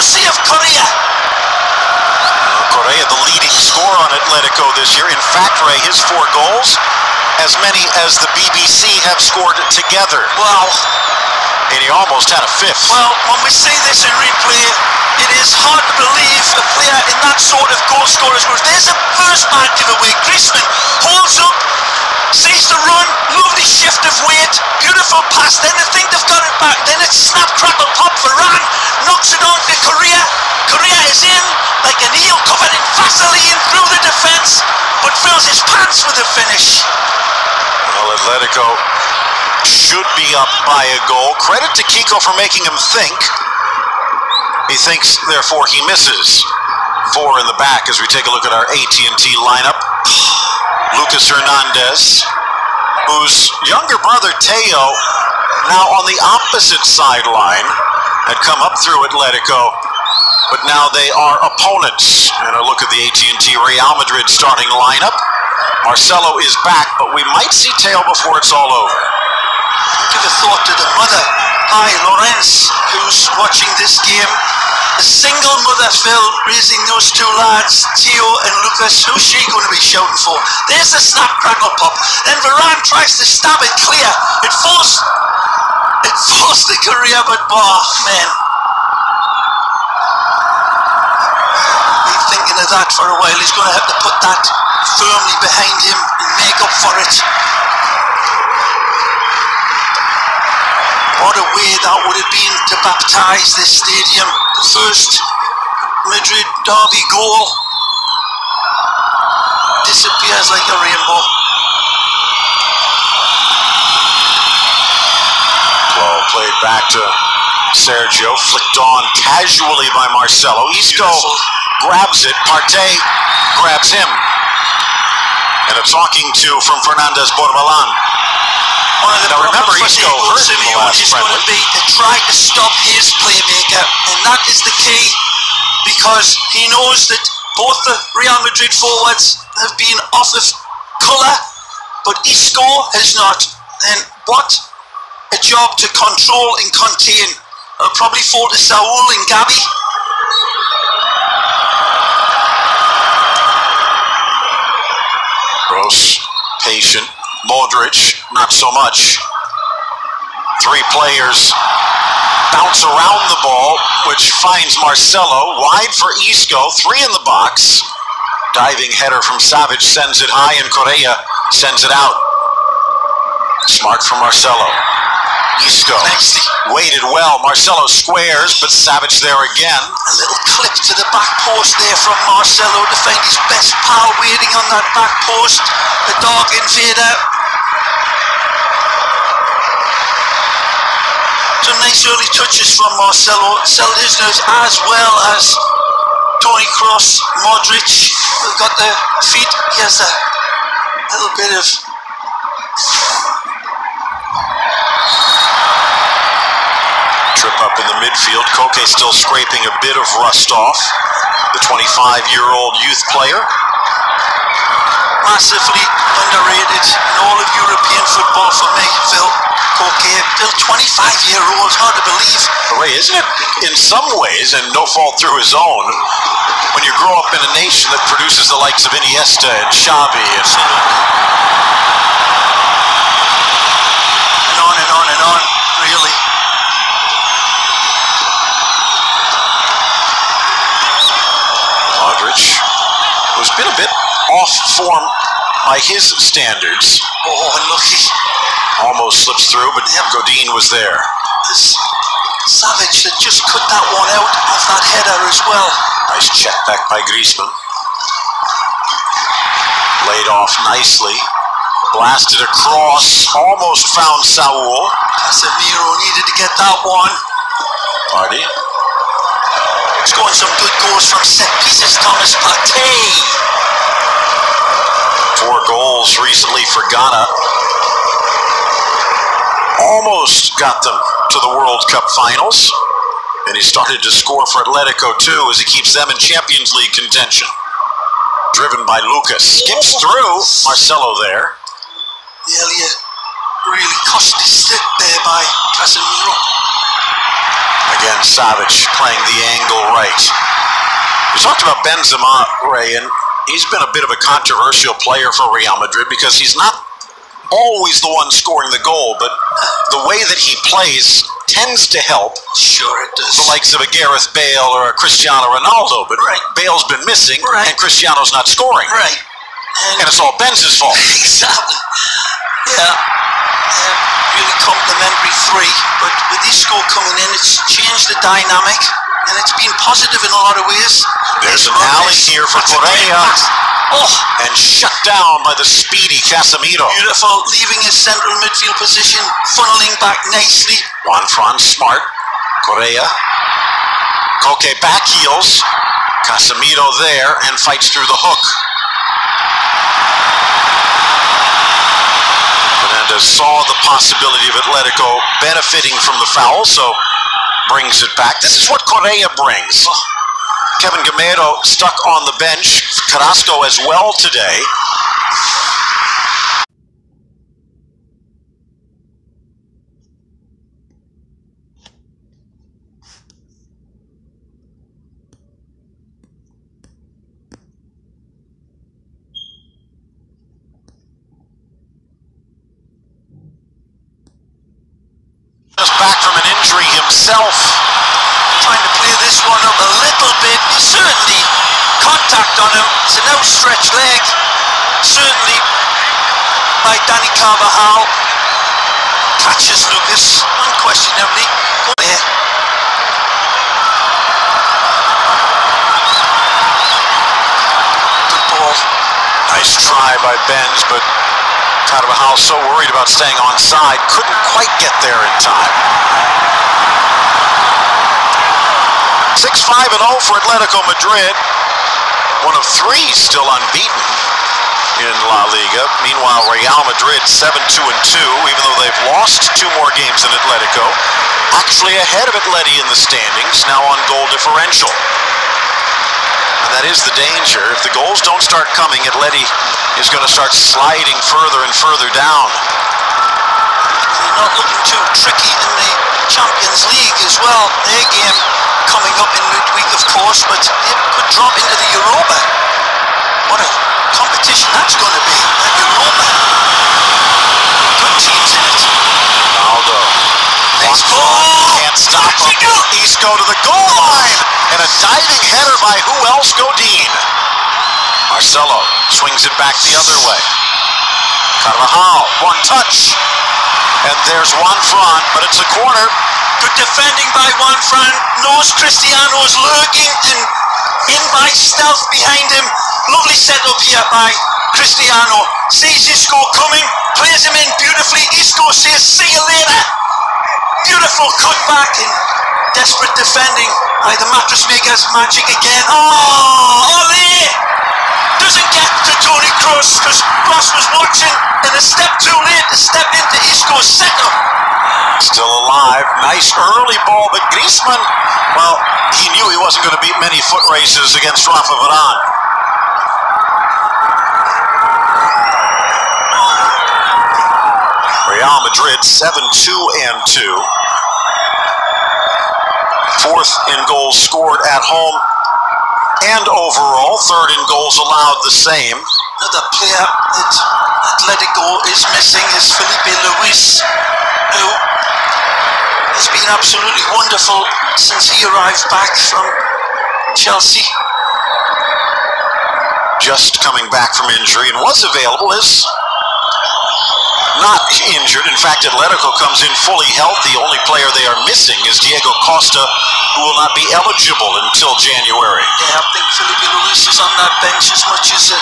mercy of Correa. Correa, the leading scorer on Atletico this year. In fact, Ray, his 4 goals, as many as the BBC have scored together. Wow. And he almost had a 5th. Well, when we see this in replay, it is hard to believe a player in that sort of goal scorer's group. There's a first man giveaway. Griezmann holds up, sees the run, lovely shift of weight, beautiful pass, then they think they've got it back, then it's snap, crackle, pop, Varane knocks it on to Correa. Correa is in like an eel covered in Vaseline through the defence, but fills his pants with a finish. Well, Atletico should be up by a goal. Credit to Kiko for making him think. He thinks, therefore he misses. 4 in the back as we take a look at our AT&T lineup. Lucas Hernandez, whose younger brother Teo, now on the opposite sideline, had come up through Atletico, but now they are opponents. And a look at the AT&T Real Madrid starting lineup. Marcelo is back, but we might see Teo before it's all over. Give a thought to the mother. Hi, Lorenz, who's watching this game. A single mother, Phil, raising those 2 lads, Teo and Lucas. Who's she going to be shouting for? There's the snap, crackle, pop. Then Varane tries to stab it clear. It falls to Correa, but man. Been thinking of that for a while. He's going to have to put that firmly behind him and make up for it. What a way that would have been to baptise this stadium. The first Madrid derby goal disappears like a rainbow. Ball played back to Sergio, flicked on casually by Marcelo. Isco grabs it, Partey grabs him. And a talking to from Fernandez Borbalán. One of the remember, Isco Simeone is going to be to try to stop his playmaker, and that is the key, because he knows that both the Real Madrid forwards have been off of colour, but Isco has not. And what a job to control and contain. It'll probably fall to Saul and Gabi. Gross, patient. Modric, not so much. 3 players bounce around the ball, which finds Marcelo wide for Isco. 3 in the box. Diving header from Savic sends it high, and Correa sends it out. Smart from Marcelo. Isco waited well. Marcelo squares, but Savic there again. A little clip to the back post there from Marcelo to find his best pal waiting on that back post. The dog invader. Some nice early touches from Marcelo. Selhizner's as well as Toni Kroos, Modric. They've got the feet. He has a little bit of trip up in the midfield. Koke still scraping a bit of rust off. The 25-year-old youth player. Massively underrated in all of European football for me, Phil. Koke, still 25-year-old, hard to believe. Ray, isn't it in some ways, and no fault through his own, when you grow up in a nation that produces the likes of Iniesta and Xavi and on and on and on, really. Modric, who's been a bit off form by his standards. Oh, unlucky. Almost slips through, but Godin was there. This Savic that just cut that one out of that header as well. Nice check back by Griezmann. Laid off nicely. Blasted across. Almost found Saul. Casemiro needed to get that one. Partey. Scoring some good goals from set pieces, Thomas Partey. 4 goals recently for Ghana. Almost got them to the World Cup finals. And he started to score for Atletico too, as he keeps them in Champions League contention. Driven by Lucas. Skips through. Marcelo there. Nearly a really costly slip there by Casemiro. Again, Savic playing the angle right. We talked about Benzema, Ray, and he's been a bit of a controversial player for Real Madrid because he's not always the one scoring the goal, but the way that he plays tends to help. Sure it does. The likes of a Gareth Bale or a Cristiano Ronaldo, but Bale's been missing, and Cristiano's not scoring. Right. And it's all Benz's fault. Exactly. Yeah. Really complimentary three, but with Isco coming in, it's changed the dynamic, and it's been positive in a lot of ways. There's an alley here for Correa. And shut down by the speedy Casemiro. Beautiful, leaving his central midfield position, funneling back nicely. Juanfran smart. Correa. Koke back heels. Casemiro there and fights through the hook. Fernandez saw the possibility of Atletico benefiting from the foul, so brings it back. This is what Correa brings. Kevin Gameiro stuck on the bench. Carrasco as well today. Just back from an injury himself. Trying to play this one up a little bit. Certainly contact on him. It's an outstretched leg. Certainly by Dani Carvajal. Catches Lucas unquestionably. Good ball. Nice try by Benz, but Carvajal so worried about staying onside, couldn't quite get there in time. 6-5-0 for Atletico Madrid. One of three still unbeaten in La Liga. Meanwhile, Real Madrid 7-2-2, even though they've lost 2 more games than Atletico. Actually ahead of Atleti in the standings, now on goal differential. And that is the danger. If the goals don't start coming, Atleti is going to start sliding further and further down. They're not looking too tricky in the Champions League as well. Their game coming up in midweek, of course, but it could drop into the Europa. What a competition that's going to be, that Europa. Good teams in it. Ronaldo. Nice ball. Can't stop him. Isco to the goal line. And a diving header by who else? Godin. Marcelo swings it back the other way. Carvajal, one touch. And there's Juanfran, but it's a corner. Good defending by Juanfran. Knows Cristiano's lurking and in by stealth behind him. Lovely setup here by Cristiano. Sees Isco coming, plays him in beautifully. Isco says, see you later. Beautiful cut back and desperate defending by the mattress makers. Magic again. Oh, Ole! Doesn't get to Toni Kroos because Kroos was watching and a step too late to step into Isco's setup. Still alive. Nice early ball, but Griezmann, well, he knew he wasn't going to beat many foot races against Rafa Varane. Real Madrid 7-2-2. 4th in goals scored at home and overall. 3rd in goals allowed, the same. Another player that Atletico is missing is Felipe Luis, who has been absolutely wonderful since he arrived back from Chelsea. Just coming back from injury and was available, is not injured. In fact, Atletico comes in fully healthy. Only player they are missing is Diego Costa, who will not be eligible until January. Yeah, I think Felipe Luis is on that bench as much as a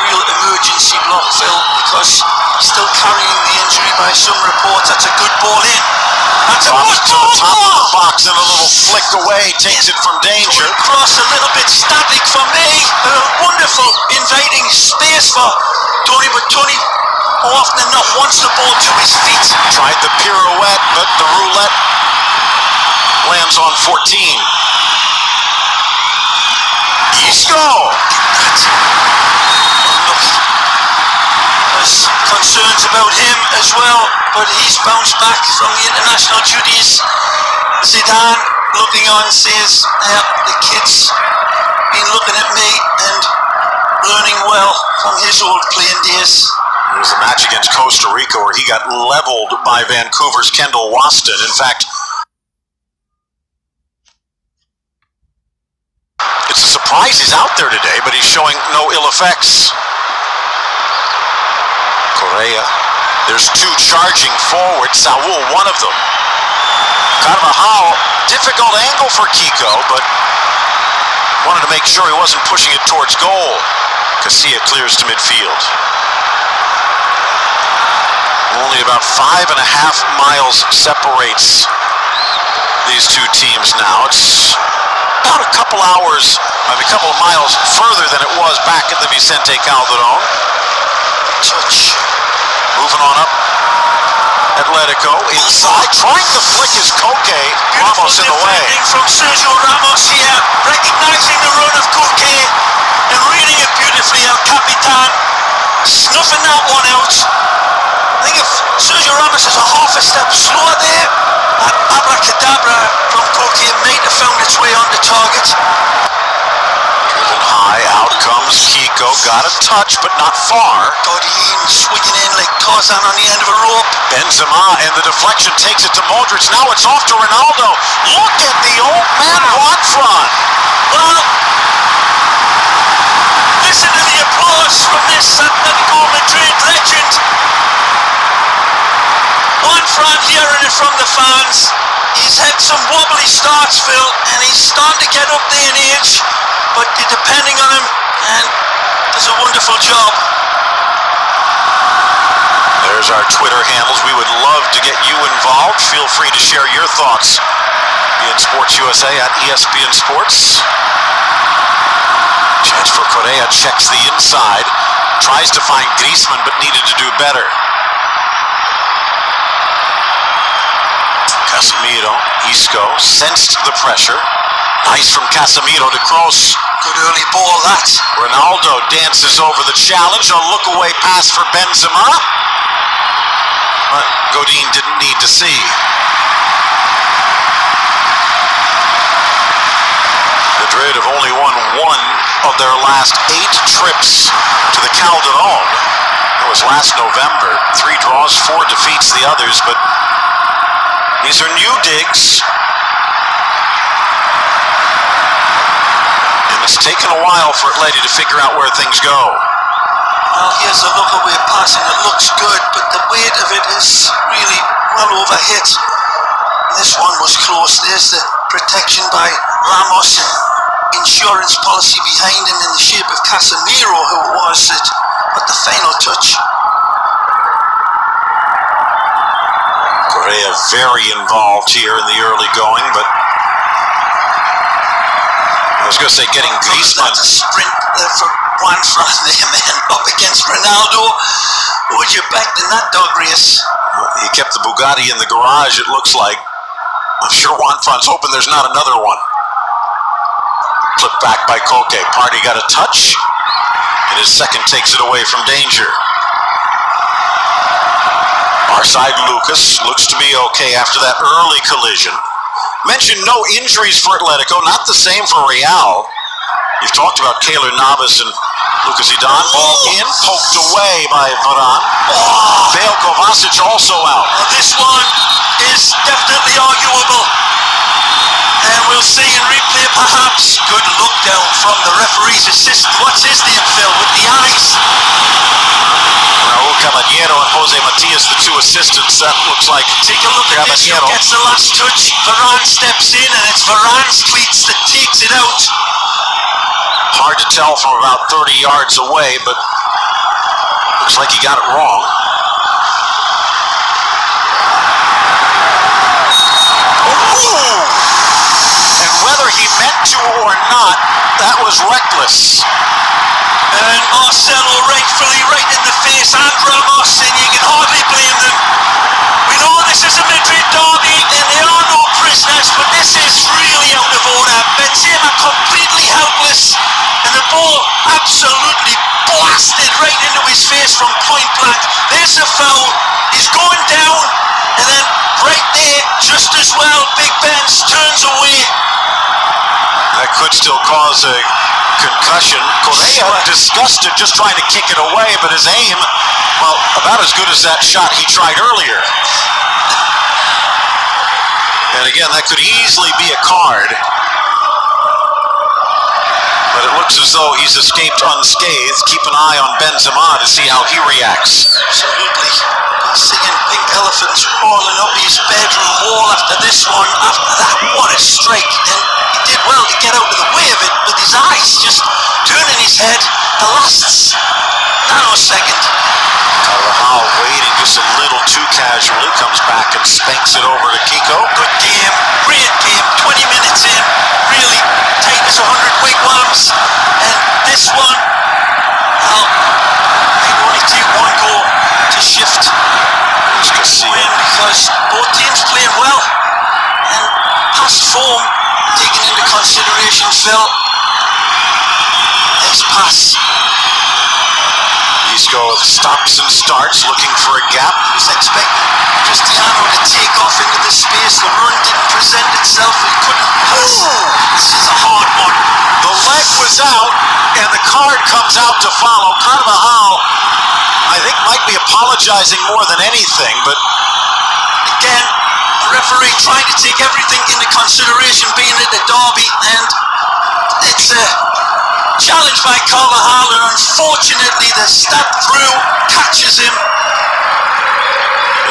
real emergency block, Phil, because he's still carrying the injury by some reports. That's a good ball in. That's a good ball. Top of the box and a little flick away takes it from danger. Cross a little bit static for me. Wonderful inviting space for Toni, but Toni more often than not wants the ball to his feet. Tried the pirouette, but the roulette lands on 14. Isco! There's concerns about him as well, but he's bounced back from the international duties. Zidane looking on says, the kid's been looking at me and learning well from his old playing days. There was a match against Costa Rica where he got leveled by Vancouver's Kendall Waston. In fact, it's a surprise he's out there today, but he's showing no ill effects. Correa. There's two charging forward. Saul, one of them. Carvajal, difficult angle for Kiko, but wanted to make sure he wasn't pushing it towards goal. Casilla clears to midfield. Only about 5.5 miles separates these two teams now. It's about a couple hours, a couple of miles further than it was back at the Vicente Calderon. Touch. Moving on up. Atletico inside, trying to flick his Koke. Ramos in the way. From Sergio Ramos here, recognizing the run of Koke and reading it beautifully. El Capitan snuffing that one out. I think if Sergio Ramos is a half a step slower there, that abracadabra from Koke might have found its way on the target. Driven high, out comes Kiko. Got a touch, but not far. Godin swinging in like Tarzan on the end of a rope. Benzema, and the deflection takes it to Modric. Now it's off to Ronaldo. Look at the old man Juan Fran. Well, listen to the applause from this Atletico Madrid legend. Juan Fran hearing it from the fans. He's had some wobbly starts, Phil, and he's starting to get up there in age, but you're depending on him, and does a wonderful job. There's our Twitter handles. We would love to get you involved. Feel free to share your thoughts in Sports USA at ESPN Sports. Chance for Correa, checks the inside, tries to find Griezmann, but needed to do better. Casemiro, Isco sensed the pressure. Nice from Casemiro to Kroos. Good early ball, that. Ronaldo dances over the challenge. A look-away pass for Benzema. But Godin didn't need to see. Madrid have only won one of their last 8 trips to the Calderon. It was last November. 3 draws, 4 defeats the others, but these are new digs. And it's taken a while for Atleti to figure out where things go. Well, here's a look-away passing. It looks good, but the weight of it is really well overhit. This one was close. There's the protection by Ramos and insurance policy behind him in the shape of Casemiro, who was at the final touch. Correa very involved here in the early going, but I was going to say getting Griezmann. That's a sprint for Juan Fran there, man, up against Ronaldo. Who would you back in that dog race? He kept the Bugatti in the garage, it looks like. I'm sure Juan Fran's hoping there's not another one. Flipped back by Koke. Partey got a touch, and his second takes it away from danger. Our side, Lucas, looks to be okay after that early collision. Mentioned no injuries for Atletico, not the same for Real. You've talked about Keylor Navas and Lucas Zidane. Ball in, poked away by Varane. Bale Kovacic also out. Well, this one is definitely arguable. And we'll see in replay perhaps. Good look down from the referee's assistant. What's his name, Phil, with the eyes? Raul Caballero and Jose Matias, the 2 assistants. That looks like take a look at this. Who gets the last touch? Varane steps in, and it's Varane's cleats that takes it out. Hard to tell from about 30 yards away, but looks like he got it wrong. Ooh! And whether he meant to or not, that was reckless. And Marcelo rightfully right in the face, and Ramos, and you can hardly blame them. We know this is a Madrid derby, and there are no prisoners, but this is really out of order. Benzema completely helpless, and the ball absolutely blasted right into his face from point blank. There's a foul. He's going down, and then right there, just as well, Big Ben defense turns away. That could still cause a concussion. Correa, disgusted, just trying to kick it away, but his aim, well, about as good as that shot he tried earlier. And again, that could easily be a card. But it looks as though he's escaped unscathed. Keep an eye on Benzema to see how he reacts. Absolutely. Singing Pink Elephants rolling up his bedroom wall after this one. After that, what a strike. And he did well to get out of the way of it with his eyes just turning his head the last nanosecond. Carvajal waiting just a little too casually. Comes back and spanks it over to Kiko. Good game. Great game. 20 minutes in. Really tight as 100 wigwams. And this one, well, it only took one goal to shift win because both teams playing well. And past form taken into consideration, Phil. Let's pass. Isco stops and starts, looking for a gap. He was expecting Cristiano to take off into the space. The run didn't present itself. He couldn't pass. This is a hard one. The leg was out, and the card comes out to follow. Carvajal, I think, might be apologizing more than anything, but again, the referee trying to take everything into consideration, being at the derby, and it's a challenge by Carvajal, and unfortunately the step through catches him.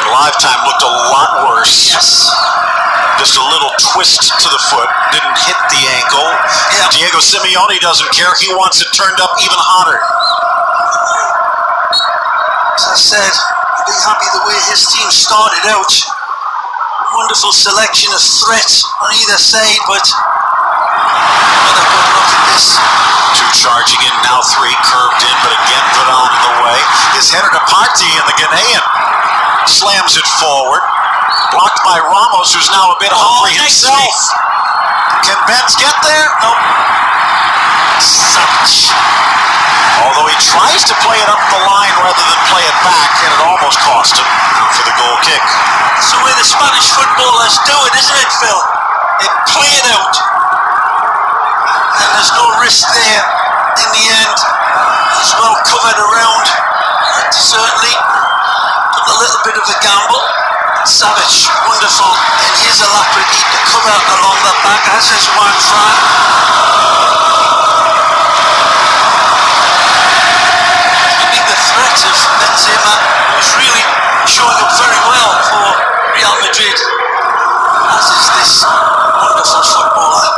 In live time looked a lot worse. Yes. Just a little twist to the foot, didn't hit the ankle. Yeah. Diego Simeone doesn't care, he wants it turned up even hotter. As I said, I'd be happy the way his team started out. Wonderful selection of threats on either side, but another good look at this. Two charging in, now three curved in, but again put on in the way. His header to Partey, and the Ghanaian slams it forward. Blocked by Ramos, who's now a bit hungry himself. Can Benz get there? Nope. Savage. Although he tries to play it up the line rather than play it back, and it almost cost him for the goal kick. That's the way the Spanish footballers do it, isn't it, Phil? They play it out. And there's no risk there in the end. He's well covered around. And certainly took a little bit of a gamble. Savage, wonderful in his alacrity to cover along the back, as is Juan Fran. The threat of Benzema, who's really showing up very well for Real Madrid, as is this wonderful footballer.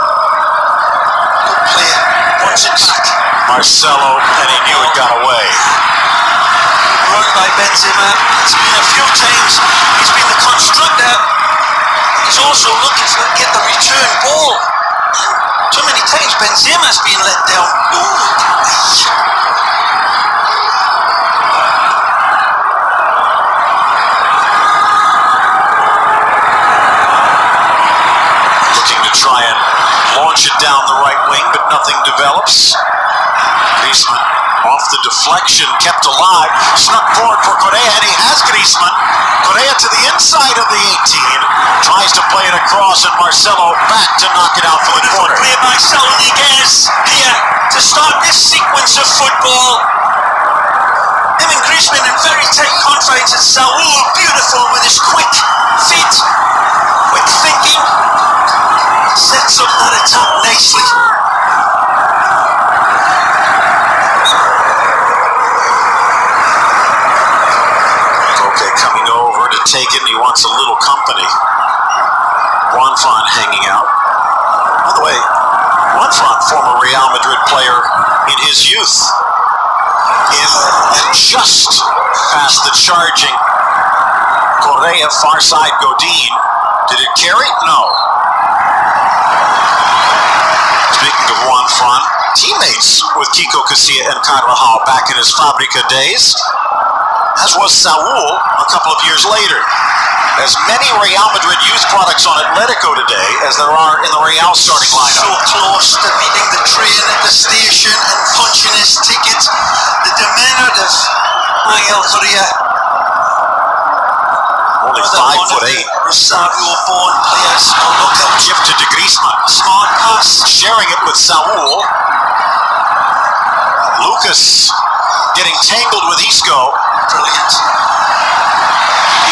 Good player, wants it back. Marcelo, and he knew it got away. Run by Benzema. It's been a few times he's been the constructor. He's also looking to get the return ball. And too many times Benzema's been let down. Looking to try and launch it down the right wing, but nothing develops. Griezmann off the deflection, kept alive, snuck forward for Correa, and he has Griezmann. Correa to the inside of the 18, tries to play it across, and Marcelo back to knock it out for the corner. Play by Saúl Ñíguez here to start this sequence of football. Him and Griezmann in very tight confines, and Saúl beautiful with his quick feet, quick thinking, sets up that attack nicely. Take it, and he wants a little company. Juan Fran hanging out. By the way, Juan Fran, former Real Madrid player in his youth. And just past the charging Correa, far side Godin. Did it carry? No. Speaking of Juan Fran, teammates with Kiko Casilla and Carvajal back in his Fabrica days, as was Saúl a couple of years later. As many Real Madrid youth products on Atletico today as there are in the Real starting lineup. So close to meeting the train at the station and punching his ticket. The demeanor of Angel Correa. Only 5 7'8". Rosario-born players. Oh, look out. Gifted to Griezmann. Smart pass. Sharing it with Saul. Lucas getting tangled with Isco. Brilliant.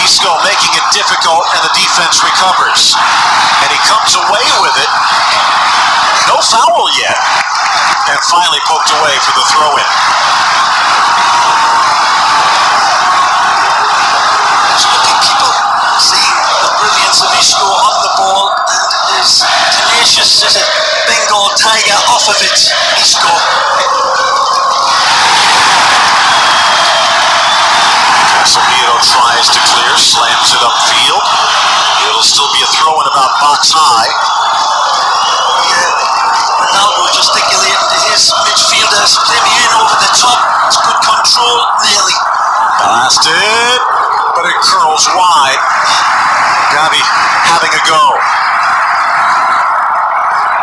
Isco making it difficult, and the defense recovers. And he comes away with it. No foul yet. And finally poked away for the throw-in. Just looking, people seeing the brilliance of Isco on the ball, and is tenacious as a Bengal tiger off of it. Isco. Casemiro tries to clear, slams it upfield. It'll still be a throw-in about box high. Ronaldo gesticulating to his midfielders, Premier in over the top. It's good control, nearly. Blasted, but it curls wide. Gavi having a go.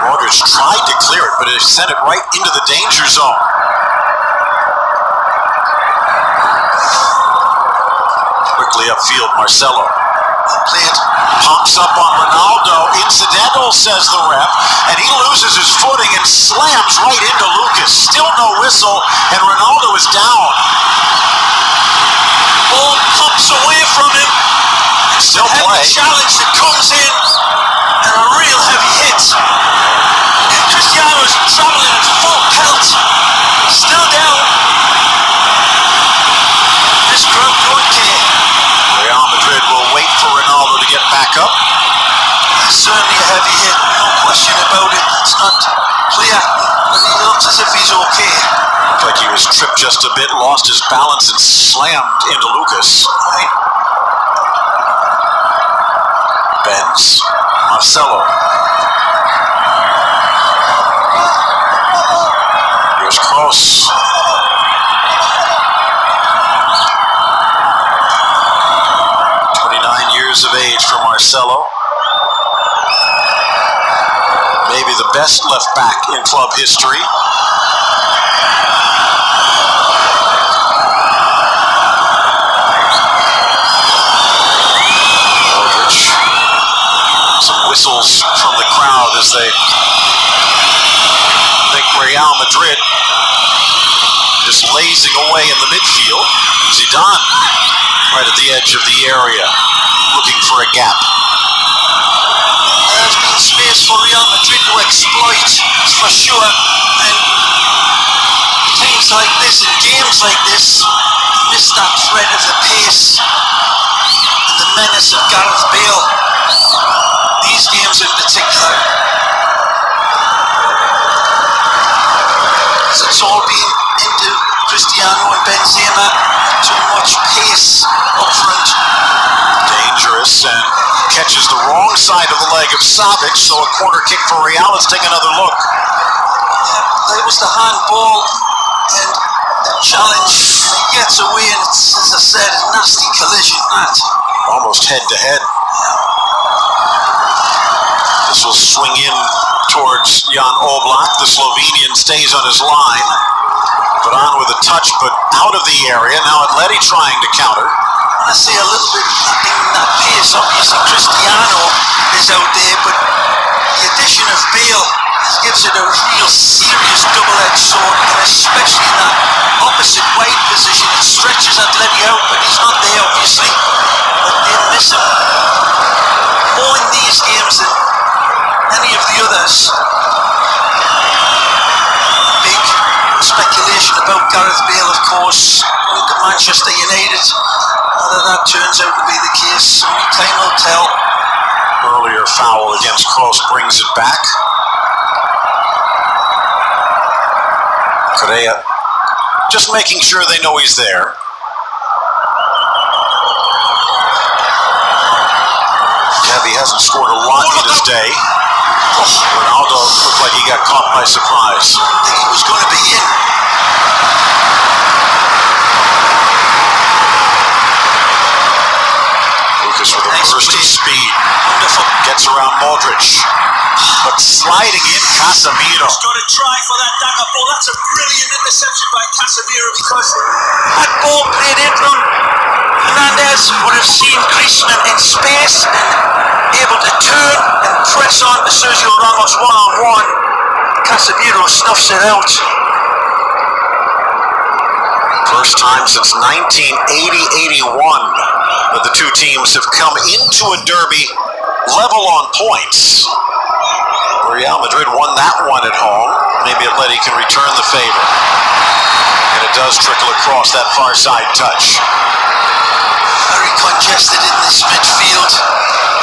Modric tried to clear it, but it sent it right into the danger zone. Quickly upfield, Marcelo. Play it. Pops up on Ronaldo. Incidental, says the ref, and he loses his footing and slams right into Lucas. Still no whistle, and Ronaldo is down. Ball pops away from him. Still play. Challenge that comes in, and a real heavy hit. And Cristiano's travelling at full pelt. Still down. This crowd don't care. Real Madrid will wait for Ronaldo to get back up. Certainly a heavy hit, no question about it. It's not clear, but he looks as if he's okay. Looked like he was tripped just a bit, lost his balance, and slammed into Lucas. Right. Benz, Marcelo. Here's Kroos. Of age for Marcelo. Maybe the best left back in club history. Modric. Some whistles from the crowd as they think Real Madrid just lazing away in the midfield. Zidane right at the edge of the area, looking for a gap. There's been space for Real Madrid to exploit, for sure. And teams like this and games like this miss that thread of the pace and the menace of Gareth Bale. These games in particular. It's all been into Cristiano and Benzema. Too much pace up front. Dangerous, and catches the wrong side of the leg of Savic, so a corner kick for Real. Let's take another look. That was the handball, and the challenge, and he gets away, and it's, as I said, a nasty collision, that. Almost head to head. This will swing in towards Jan Oblak. The Slovenian stays on his line. Put on with a touch, but out of the area. Now Atleti trying to counter. I see a little bit in that pace. Obviously, Cristiano is out there, but the addition of Bale gives it a real serious double-edged sword, and especially in that opposite wide position. It stretches Atleti out, but he's not there, obviously. But they miss him more in these games than any of the others. Big speculation about Gareth Bale, of course, going to Manchester United. Whether that turns out to be the case, only time will tell. Earlier foul against Kroos brings it back. Correa just making sure they know he's there. Gavi hasn't scored a lot in his day. Ronaldo looked like he got caught by surprise. I think he was going to be in. Lucas with a burst of speed. Wonderful. Gets around Modric. But sliding in Casemiro. He's got to try for that dagger ball. That's a brilliant interception by Casemiro, because that ball played in from Fernandez would have seen Griezmann in space and able to turn and press on to Sergio Ramos one-on-one. Casemiro snuffs it out. First time since 1980-81 that the two teams have come into a derby level on points. Real Madrid won that one at home. Maybe Atleti can return the favor. And it does trickle across that far side touch. Very congested in this midfield.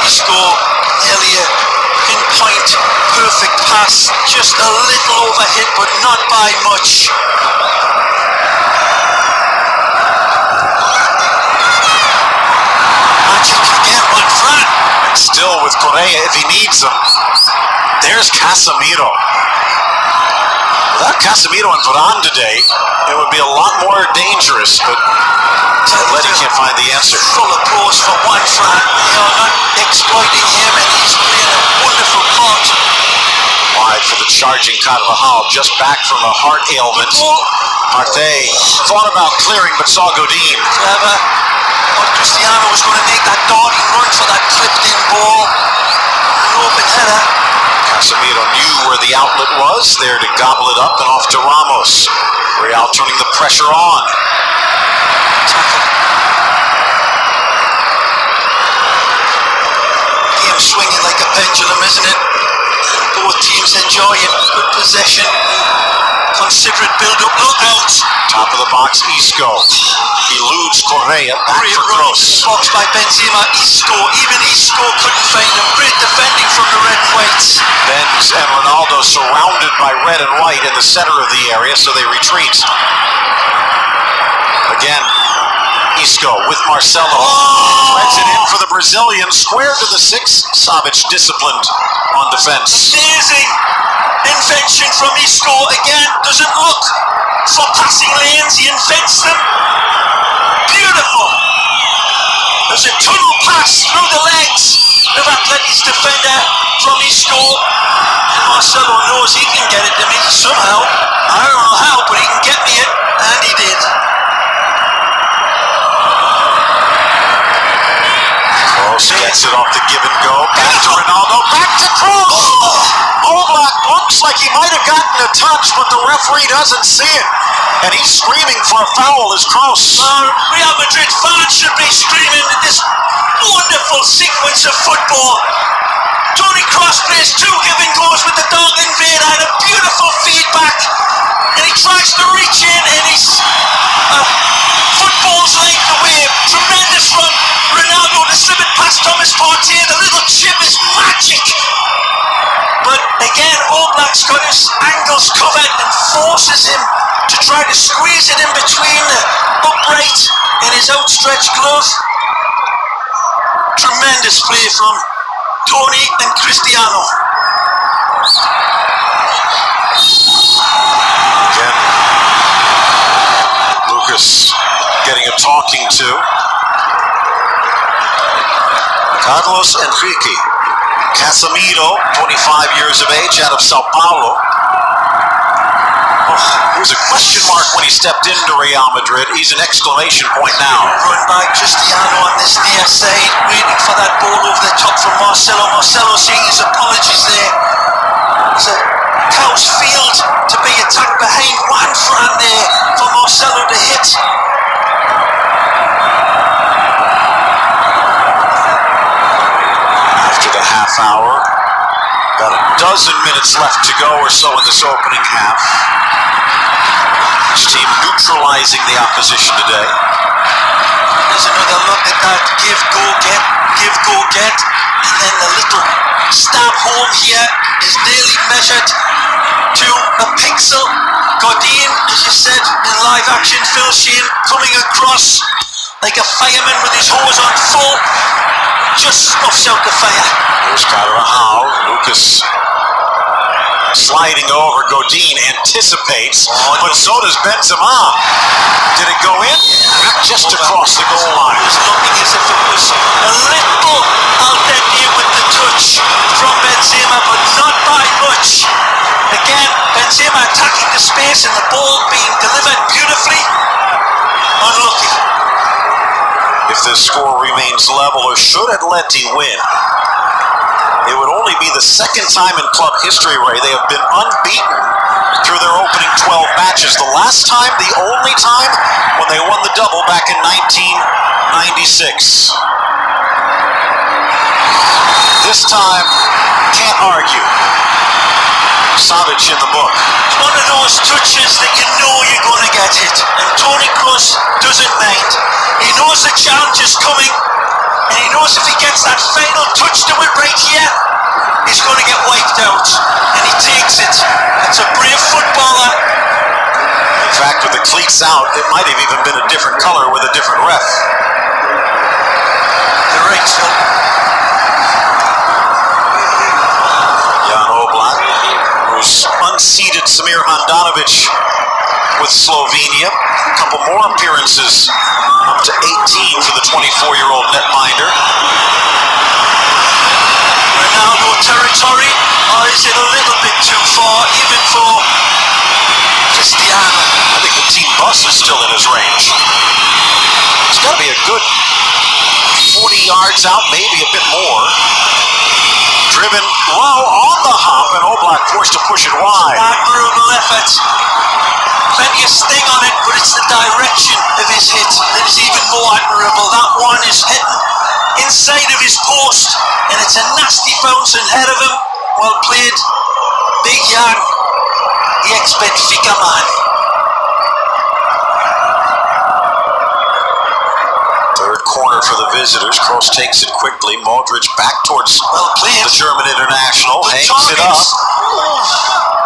Isco, nearly a pinpoint, perfect pass. Just a little overhit, but not by much. Magic again, one flat. Still with Correa if he needs him. There's Casemiro. Without Casemiro and Varane today, it would be a lot more dangerous, but Atleti can't find the answer. Full applause for Juan Fran. They are not exploiting him, and he's playing a wonderful part. Wide for the charging Carvajal, just back from a heart ailment. Marte thought about clearing, but saw Godin. Clever. But Cristiano was going to make that darting run for that clipped-in ball. An open header. Casemiro knew where the outlet was, there to gobble it up and off to Ramos. Real turning the pressure on. Tackle. Game swinging like a pendulum, isn't it? Both teams enjoying good possession. Considerate build-up. Look out! Top of the box, Isco. Eludes Correa, back Great for run Kroos. into the box by Benzema. Even Isco couldn't find him. Great defending from the red and whites. Benz and Ronaldo surrounded by red and white in the center of the area, so they retreat. Again, Isco with Marcelo. Threads it in for the Brazilian. Square to the six. Savic disciplined on defense. Amazing invention from Isco. Again, doesn't look for passing lanes. He invents them. Beautiful. There's a tunnel pass through the legs of Atleti's defender from Isco. And Marcelo knows he can get it to me somehow. I don't know how, but he can get me it. And he did. Kroos gets it off the give and go. Back to Ronaldo. Back to Kroos. Oblak looks like he might have gotten a touch, but the referee doesn't see it. And he's screaming for a foul as Kroos. Real Madrid fans should be screaming at this wonderful sequence of football. Toni Kroos plays two giving goals with the dog invader and a beautiful feedback. And he tries to reach in and he's football's length away. Tremendous run. Ronaldo to slip it past Thomas Partey. The little chip is magic. But again, Oblak's got his angles covered and forces him to try to squeeze it in between the upright and his outstretched glove. Tremendous play from Toni and Cristiano. Again, Lucas getting a talking to. Carlos Enrique. Casemiro, 25 years of age, out of Sao Paulo. He was a question mark when he stepped into Real Madrid. He's an exclamation point now. Run by Cristiano on this near side, waiting for that ball over the top from Marcelo. Marcelo saying his apologies there. It's a cow's field to be attacked behind Juan Fran there for Marcelo to hit. After the half hour, about a dozen minutes left to go or so in this opening half. Each team neutralizing the opposition today. There's another look at that give, go, get, and then the little stab home here is nearly measured to a pixel. Godin, as you said, in live action, Phil Sheen coming across like a fireman with his hose on full, just snuffs out the fire. There's Carvajal. Lucas sliding over. Godin anticipates, but so does Benzema. Did it go in? Just across the goal line. It was looking as if it was a little al dente with the touch from Benzema, but not by much. Again, Benzema attacking the space and the ball being delivered beautifully. Unlucky. If the this score remains level, or should Atleti win, it would only be the second time in club history, Ray, they have been unbeaten through their opening 12 matches. The last time, the only time, when they won the double back in 1996. This time, can't argue. Savic in the book. It's one of those touches that you know you're going to get it, and Toni Kroos doesn't mind. He knows the challenge is coming, and he knows if he gets that final touch to it right here, he's going to get wiped out, and he takes it. It's a brave footballer. In fact, with the cleats out, it might have even been a different color with a different ref. You're right, Phil. Jan Oblak, who's unseated Samir Handanovic with Slovenia. A couple more appearances, up to 18 for the 24-year-old netminder. Ronaldo territory, or is it a little bit too far, even for Cristiano? I think the team bus is still in his range. It's got to be a good 40 yards out, maybe a bit more. Driven low on the hop, and Oblak forced to push it wide. Admirable effort. Plenty of sting on it, but it's the direction of his hit that is even more admirable. That one is hitting inside of his post, and it's a nasty bounce ahead of him. Well played, Big Jan, the ex-Benfica man. Third corner for the visitors. Kroos takes it quickly. Modric back towards the German international. Hangs it up.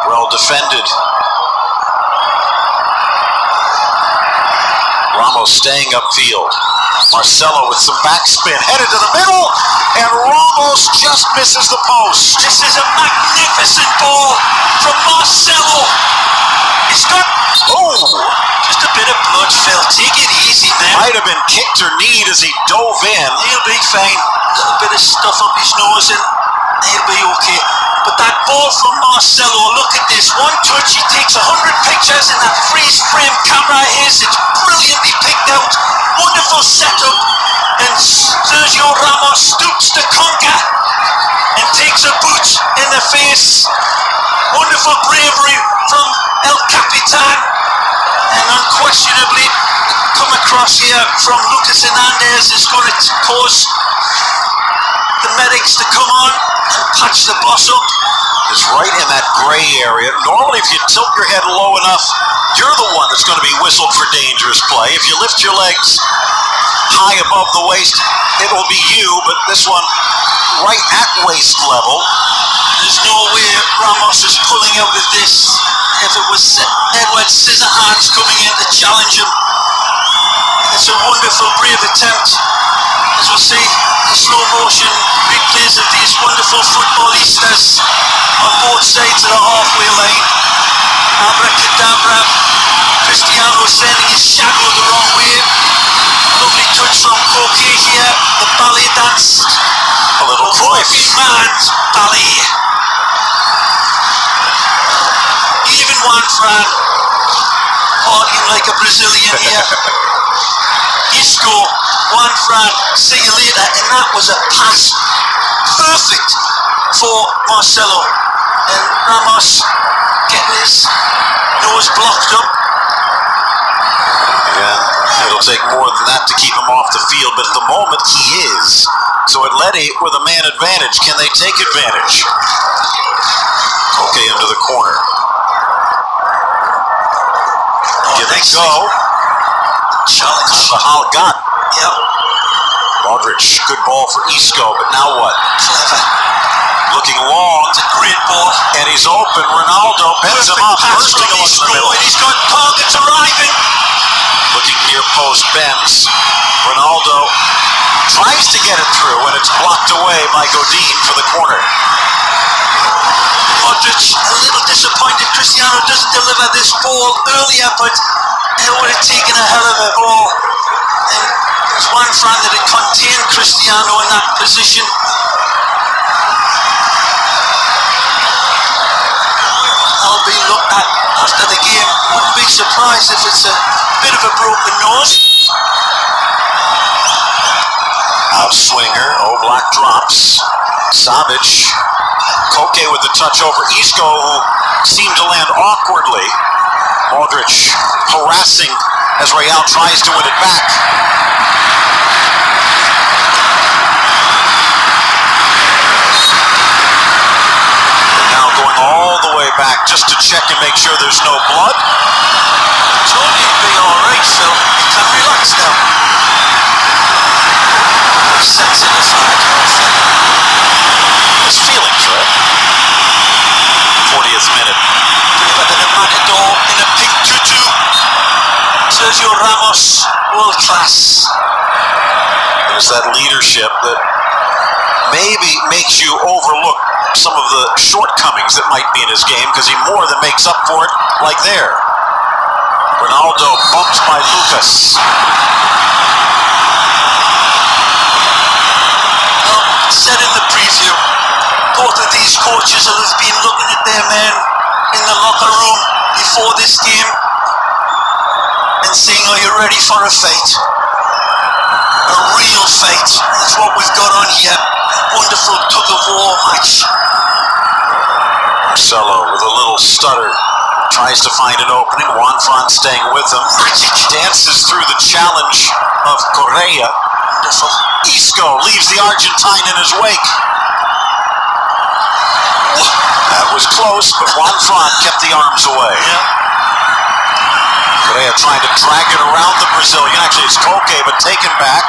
Well defended. Ramos staying upfield. Marcelo with some backspin. Headed to the middle. And Ramos just misses the post. This is a magnificent ball from Marcelo. He's got... just a bit of blood, Phil. Take it easy, man. Might have been kicked or kneed as he dove in. He'll be fine. A little bit of stuff up his nose and he'll be okay. But that ball from Marcelo, look at this. One touch, he takes 100 pictures in that freeze frame camera of his. It's brilliantly picked out. Wonderful setup. And Sergio Ramos stoops to conquer and takes a boot in the face. Wonderful bravery from El Capitan. And unquestionably, come across here from Lucas Hernandez is going to cause the medics to come on and patch the boss up. It's right in that gray area. Normally, if you tilt your head low enough, you're the one that's going to be whistled for dangerous play. If you lift your legs high above the waist, it will be you, but this one right at waist level. There's no way Ramos is pulling out of this. If it was Edward Scissorhands coming in to challenge him. It's a wonderful, brave attempt. As we'll see, the slow motion replays of these wonderful footballistas on both sides of the halfway line. Abracadabra. Cristiano sending his shadow the wrong way. Lovely touch from Koke here. The ballet dance. A little Working man's ballet. Even Juan Fran partying like a Brazilian here. Isco, Juan Fran, see you later, and that was a pass perfect for Marcelo. And Ramos getting his nose blocked up. Yeah, it'll take more than that to keep him off the field, but at the moment he is. So Atleti with a man advantage. Can they take advantage? Okay, into the corner. Give it go. Challenge. Bahal got. Yep. Modric, good ball for Isco, but now what? Clever. Looking long. It's a great ball. And he's open. Ronaldo bends him up, bursting along the middle. And he's got targets arriving. Looking near post, bends. Ronaldo tries to get it through, and it's blocked away by Godin for the corner. Modric, a little disappointed Cristiano doesn't deliver this ball earlier, but it would have taken a hell of a ball. And there's Juan Fran that had contained Cristiano in that position. I'll be looked at after the game. Wouldn't be surprised if it's a bit of a broken nose. Outswinger. Oblak drops. Savic. Koke with the touch over Isco, who seemed to land awkwardly. Modric harassing as Real tries to win it back. They're now going all the way back just to check and make sure there's no blood. Tony will be alright, Phil. He can relax now. Sets it aside. His feelings, right? 40th minute. Delivered in a matador in a pink tutu. Sergio Ramos, world class. There's that leadership that maybe makes you overlook some of the shortcomings that might be in his game, because he more than makes up for it, like there. Ronaldo bumped by Lucas. Said in the preview, both of these coaches will have been looking at their men in the locker room before this game and saying, are you ready for a fight? A real fight. That's what we've got on here. Wonderful tug-of-war match. Marcelo with a little stutter tries to find an opening. Juan Fran staying with him. Magic. Dances through the challenge of Correa. Wonderful. Isco leaves the Argentine in his wake. That was close, but Juan Fran kept the arms away. Yeah. Correa trying to drag it around the Brazilian. Actually, it's Koke, but taken back.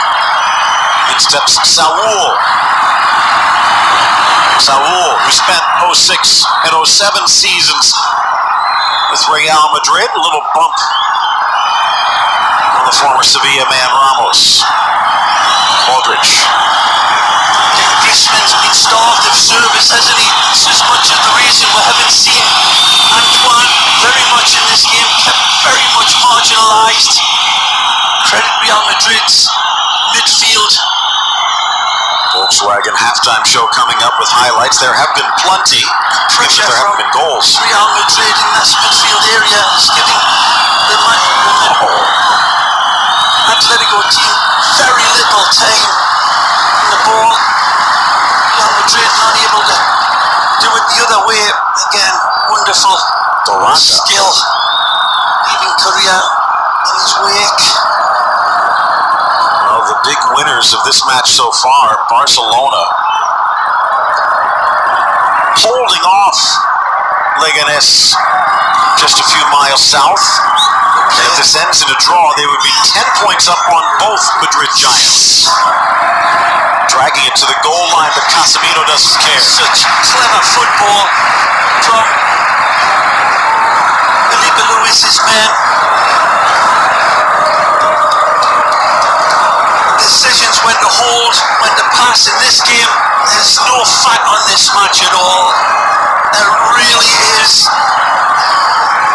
In steps Saul. Saul, who spent 06 and 07 seasons with Real Madrid. A little bump on the former Sevilla man Ramos. Modric. Griezmann's been starved of service, hasn't he? This is much of the reason we haven't seen Antoine very much in this game, kept very much marginalised. Credit Real Madrid's midfield. Volkswagen halftime show coming up with highlights. There have been plenty. Pressure there haven't been goals. Real Madrid in this midfield area is giving the Atletico team very little time in the ball. Real Madrid not able to do it the other way. Again, wonderful skill, leaving Correa in his wake. Well, the big winners of this match so far, Barcelona holding off Leganés just a few miles south. And if this ends in a draw, they would be 10 points up on both Madrid Giants. Dragging it to the goal line, but Casemiro doesn't care. Such clever football from Felipe Luis's men. Decisions when to hold, when to pass in this game. There's no fat on this match at all. There really is.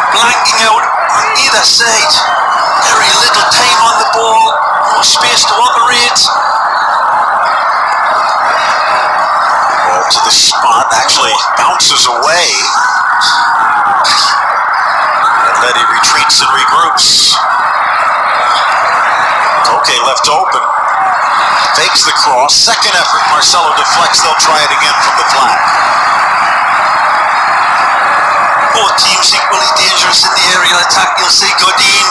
Blanking out on either side. Very little time on the ball. No space to operate. Ball to the spot, actually bounces away. And then he retreats and regroups. Koke left open. Fakes the cross. Second effort. Marcelo deflects. They'll try it again from the flag. Both teams equally dangerous in the aerial attack. You'll see Godin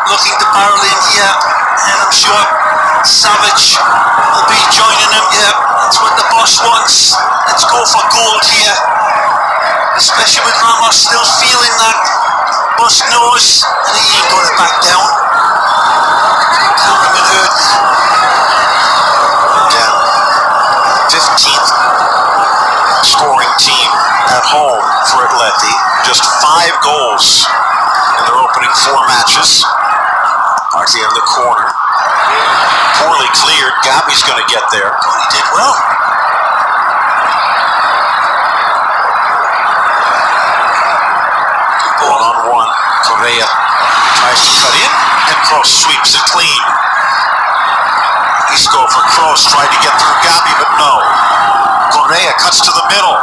looking to barrel in here, and I'm sure Savic will be joining him. Yeah, that's what the boss wants. Let's go for gold here, especially with Ramos still feeling that boss nose, and he ain't going to back down. Cameraman heard. Down. 15th scoring team at home for Atleti. Just 5 goals in their opening 4 matches. Partey in the corner. Poorly cleared. Gabi's going to get there. Oh, he did well. One-on-one. Correa tries to cut in, and Kroos sweeps it clean. Isco for Kroos, tried to get through Gabi, but no. Correa cuts to the middle.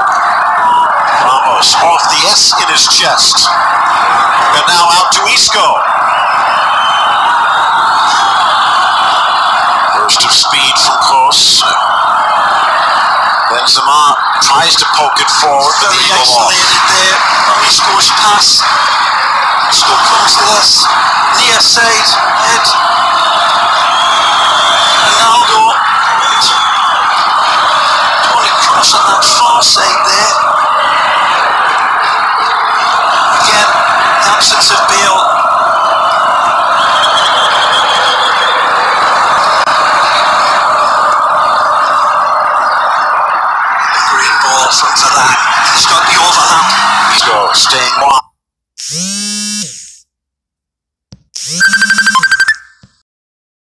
Ramos off the S in his chest. And now out to Isco. Burst of speed from close. Benzema tries to poke it forward, but Very the eagle off. isolated there. Isco's pass. Isco comes to this. Near side. Head. Ronaldo. Tony Kroos on that far side there. Again, the absence of Bale. Great ball from Varane. He's got the overlap. Isco staying wide.